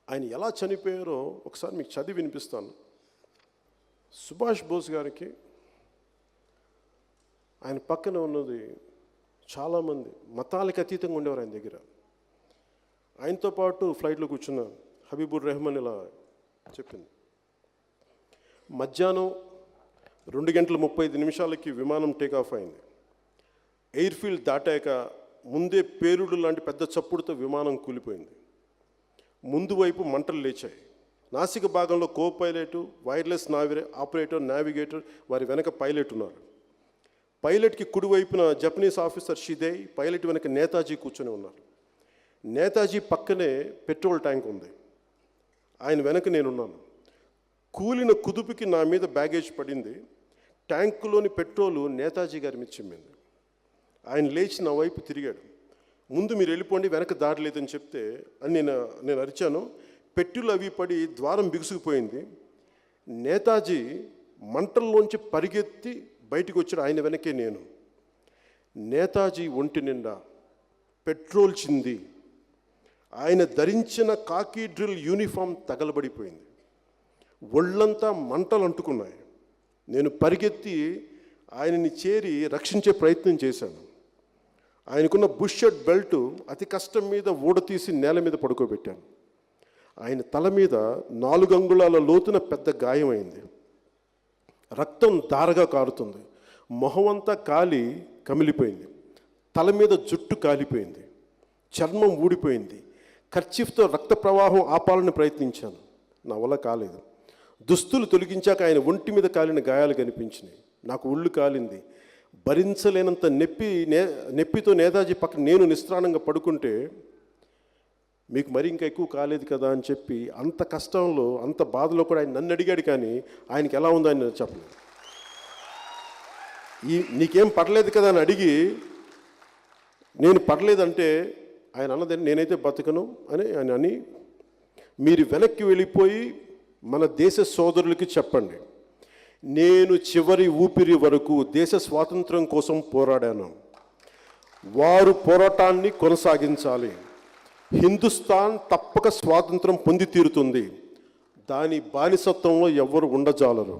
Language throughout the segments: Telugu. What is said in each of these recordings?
ఆయన ఎలా చనిపోయారో ఒకసారి మీకు చదివి వినిపిస్తాను. సుభాష్ బోస్ గారికి ఆయన పక్కన ఉన్నది చాలామంది మతాలకు అతీతంగా ఉండేవారు ఆయన దగ్గర. ఆయనతో పాటు ఫ్లైట్లో కూర్చున్న హబీబుర్ రెహమాన్ ఇలా చెప్పింది, మధ్యాహ్నం 2:35 విమానం టేకాఫ్ అయింది. ఎయిర్ఫీల్డ్ దాటాక ముందే పేరుడు లాంటి పెద్ద చప్పుడుతో విమానం కూలిపోయింది. ముందు వైపు మంటలు లేచాయి. నాసిక భాగంలో co pilot, wireless operator, navigator, వారి వెనక పైలట్ ఉన్నారు. పైలట్కి కుడివైపున జపనీస్ ఆఫీసర్ షిదే, పైలట్ వెనక నేతాజీ కూర్చొని ఉన్నారు. నేతాజీ పక్కనే పెట్రోల్ ట్యాంక్ ఉంది, ఆయన వెనక నేనున్నాను. కూలిన కుదుపుకి నా మీద బ్యాగేజ్ పడింది. ట్యాంకులోని పెట్రోలు నేతాజీ గారి మీద చిమ్మింది. ఆయన లేచి నా వైపు తిరిగాడు. ముందు మీరు వెళ్ళిపోండి, వెనక దారి లేదని చెప్తే అని నేను అరిచాను. పెట్రోలు అవి పడి ద్వారం బిగుసుకుపోయింది. నేతాజీ మంటల్లోంచి పరిగెత్తి బయటికి వచ్చాడు, ఆయన వెనకే నేను. నేతాజీ ఒంటి నిండా పెట్రోల్ చింది. ఆయన ధరించిన కాకి డ్రిల్ యూనిఫామ్ తగలబడిపోయింది. ఒళ్ళంతా మంటలు అంటుకున్నాయి. నేను పరిగెత్తి ఆయనని చేరి రక్షించే ప్రయత్నం చేశాను. ఆయనకున్న బుషర్ట్ బెల్ట్ అతి కష్టం మీద ఊడతీసి నేల మీద పడుకోబెట్టాను. ఆయన తల మీద 4 అంగుళాల లోతున పెద్ద గాయమైంది. రక్తం ధారగా కారుతుంది. మొహమంతా కాలి కమిలిపోయింది. తల మీద జుట్టు కాలిపోయింది. చర్మం ఊడిపోయింది. కర్చీఫ్తో రక్త ప్రవాహం ఆపాలని ప్రయత్నించాను, నా వల్ల కాలేదు. దుస్తులు తొలగించాక ఆయన ఒంటి మీద కాలిన గాయాలు కనిపించినాయి. నాకు ఒళ్ళు కాలింది. భరించలేనంత నొప్పితో నేతాజీ పక్కన నేను నిస్త్రాణంగా పడుకుంటే, మీకు మరి ఇంకా ఎక్కువ కాలేదు కదా అని చెప్పి అంత కష్టంలో అంత బాధలో కూడా ఆయన నన్ను అడిగాడు, కానీ ఆయనకి ఎలా ఉందో ఆయన చెప్పలేదు. నీకేం పడలేదు కదా అని అడిగి నేను పడలేదంటే ఆయన అన్నదని నేనైతే బతకను అని ఆయన అని, మీరు వెనక్కి వెళ్ళిపోయి మన దేశ సోదరులకి చెప్పండి, నేను చివరి ఊపిరి వరకు దేశ స్వాతంత్రం కోసం పోరాడాను. వారు పోరాటాన్ని కొనసాగించాలి. హిందుస్థాన్ తప్పక స్వాతంత్రం పొంది తీరుతుంది. దాని బానిసత్వంలో ఎవ్వరు ఉండజాలరు.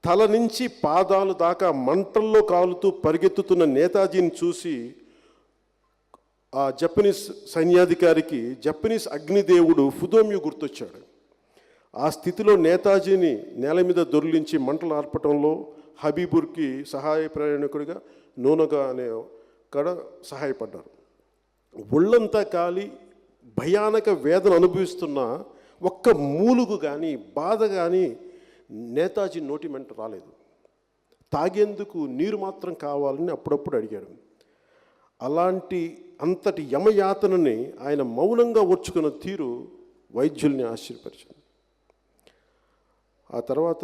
తల నుంచి పాదాలు దాకా మంటల్లో కాలుతూ పరిగెత్తుతున్న నేతాజీని చూసి ఆ జపనీస్ సైన్యాధికారికి జపనీస్ అగ్నిదేవుడు ఫుదోమ్యు గుర్తొచ్చాడు. ఆ స్థితిలో నేతాజీని నేల మీద దొర్లించి మంటలు ఆర్పటంలో హబీబుర్కి సహాయ ప్రయాణికుడిగా నూనెగా అనే కడ సహాయపడ్డారు. ఒళ్ళంతా కాలి భయానక వేదన అనుభవిస్తున్న ఒక్క మూలుగు కానీ బాధ కానీ నేతాజీ నోటి వెంట రాలేదు. తాగేందుకు నీరు మాత్రం కావాలని అప్పుడప్పుడు అడిగాడు. అంతటి యమయాతనని ఆయన మౌనంగా ఓర్చుకున్న తీరు వైద్యుల్ని ఆశ్చర్యపరిచింది. ఆ తర్వాత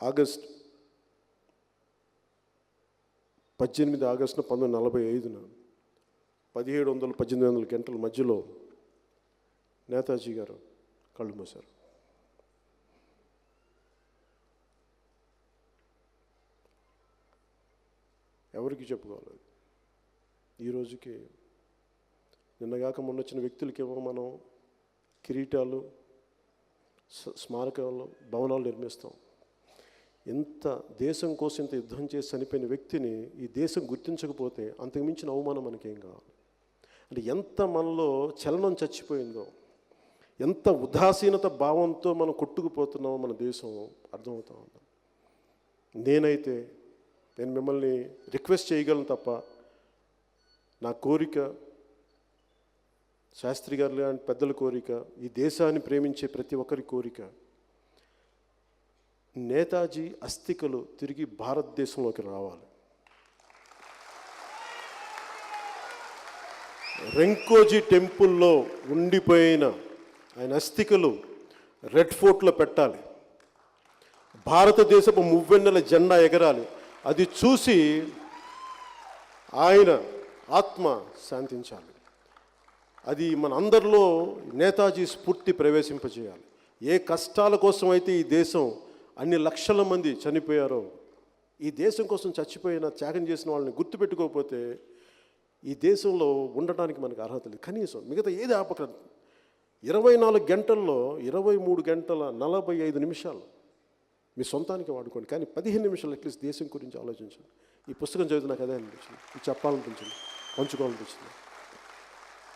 ఆగస్టు 18 ఆగస్టున 1945 1700-1800 గంటల మధ్యలో నేతాజీ గారు కళ్ళు మూశారు. ఎవరికి చెప్పుకోవాలి? ఈరోజుకి నిన్నగాక మొన్న వచ్చిన వ్యక్తులకేమో మనం కిరీటాలు, స్మారకాలు, భవనాలు నిర్మిస్తాం. ఎంత దేశం కోసం ఇంత యుద్ధం చేసి చనిపోయిన వ్యక్తిని ఈ దేశం గుర్తించకపోతే అంతకుమించిన అవమానం మనకేం కావాలి? అంటే ఎంత మనలో చలనం చచ్చిపోయిందో, ఎంత ఉదాసీనత భావంతో మనం కొట్టుకుపోతున్నామో మన దేశం అర్థమవుతా ఉంది. నేను మిమ్మల్ని రిక్వెస్ట్ చేయగలను తప్ప, నా కోరిక, శాస్త్రి గారు లాంటి పెద్దల కోరిక, ఈ దేశాన్ని ప్రేమించే ప్రతి ఒక్కరి కోరిక, నేతాజీ అస్థికలు తిరిగి భారతదేశంలోకి రావాలి. రెంకోజీ టెంపుల్లో ఉండిపోయిన ఆయన అస్థికలు రెడ్ ఫోర్ట్లో పెట్టాలి. భారతదేశపు మువ్వెన్నెల జెండా ఎగరాలి. అది చూసి ఆయన ఆత్మ శాంతించాలి. అది మన అందరిలో నేతాజీ స్ఫూర్తి ప్రవేశింపజేయాలి. ఏ కష్టాల కోసం అయితే ఈ దేశం అన్ని లక్షల మంది చనిపోయారో, ఈ దేశం కోసం చచ్చిపోయిన, త్యాగం చేసిన వాళ్ళని గుర్తుపెట్టుకోకపోతే ఈ దేశంలో ఉండటానికి మనకు అర్హత లేదు. కనీసం మిగతా ఏది ఆపకూడదు. 24 గంటల్లో 23 గంటల 45 నిమిషాలు మీ సొంతానికి వాడుకోండి, కానీ 15 నిమిషాలు అట్లీస్ట్ దేశం గురించి ఆలోచించండి. ఈ పుస్తకం చదివితే నాకు అదే అనిపించింది, ఇది చెప్పాలనిపించింది, పంచుకోవాలనిపించింది.